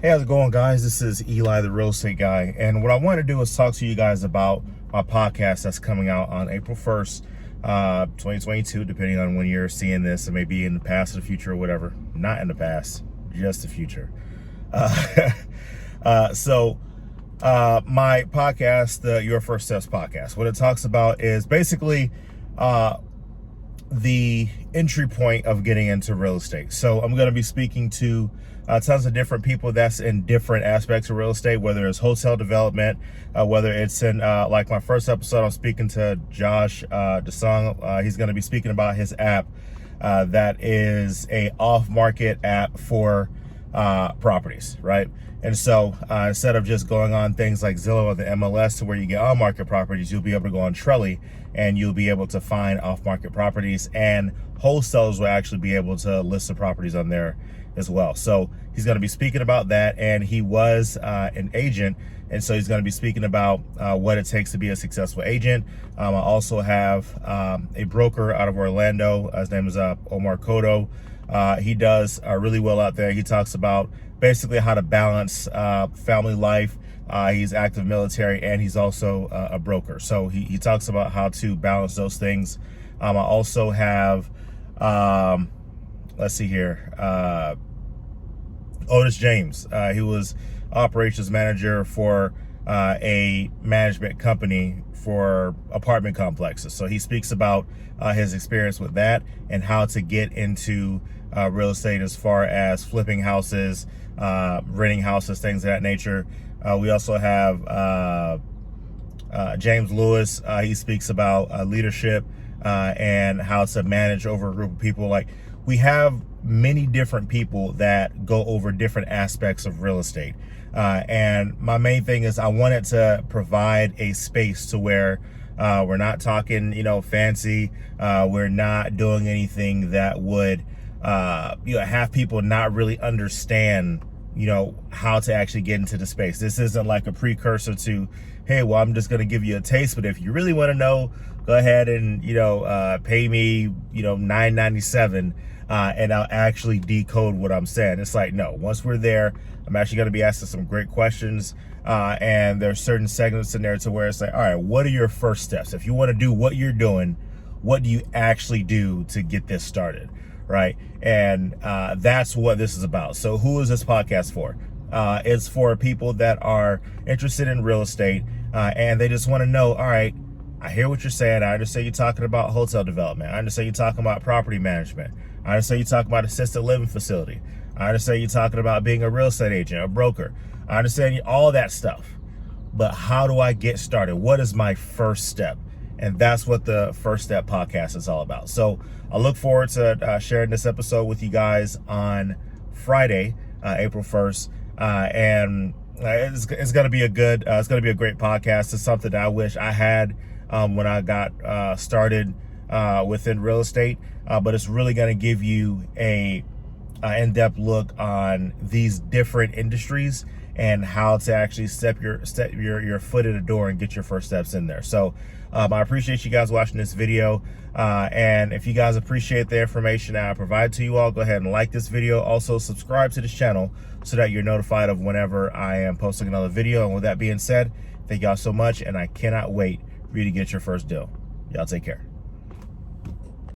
Hey, how's it going, guys? This is Eli, the real estate guy. And what I want to do is talk to you guys about my podcast that's coming out on April 1st, 2022, depending on when you're seeing this. It may be in the past or the future or whatever. Not in the past, just the future. Uh, my podcast, the Your First Steps podcast, what it talks about is basically the entry point of getting into real estate. So I'm going to be speaking to tons of different people that's in different aspects of real estate, whether it's hotel development, whether it's in like my first episode, I'm speaking to Josh DeSong. He's going to be speaking about his app that is a off-market app for properties, right? And so instead of just going on things like Zillow or the MLS to where you get on-market properties, you'll be able to go on Trelly and you'll be able to find off-market properties, and wholesalers will actually be able to list the properties on there as well. So he's going to be speaking about that, and he was an agent, and so he's going to be speaking about what it takes to be a successful agent. I also have a broker out of Orlando. His name is Omar Cotto. He does really well out there. He talks about basically how to balance family life. He's active military, and he's also a broker. So he talks about how to balance those things. I also have, let's see here, Otis James. He was operations manager for a management company for apartment complexes. So he speaks about his experience with that and how to get into real estate as far as flipping houses, renting houses, things of that nature. We also have James Lewis. He speaks about leadership and how to manage over a group of people. Like, we have many different people that go over different aspects of real estate. And my main thing is I wanted to provide a space to where we're not talking, fancy. We're not doing anything that would, have people not really understand, how to actually get into the space. This isn't like a precursor to, hey, well, I'm just going to give you a taste, but if you really want to know, go ahead and, pay me, $9.97. And I'll actually decode what I'm saying. It's like, no, once we're there, I'm actually going to be asking some great questions. And there's certain segments in there to where it's like, all right, what are your first steps? If you want to do what you're doing, what do you actually do to get this started? Right. And that's what this is about. So who is this podcast for? It's for people that are interested in real estate and they just want to know, all right, I hear what you're saying. I understand you're talking about hotel development. I understand you're talking about property management. I understand you're talking about assisted living facility. I understand you're talking about being a real estate agent, a broker. I understand all that stuff. But how do I get started? What is my first step? And that's what the First Step podcast is all about. So I look forward to sharing this episode with you guys on Friday, April 1st. And it's going to be it's going to be a great podcast. It's something that I wish I had when I got started within real estate, but it's really going to give you a in-depth look on these different industries and how to actually step your foot in the door and get your first steps in there. So I appreciate you guys watching this video, and if you guys appreciate the information that I provide to you all, go ahead and like this video. Also subscribe to this channel so that you're notified of whenever I am posting another video. And with that being said, thank y'all so much, and I cannot wait for you to get your first deal. Y'all take care.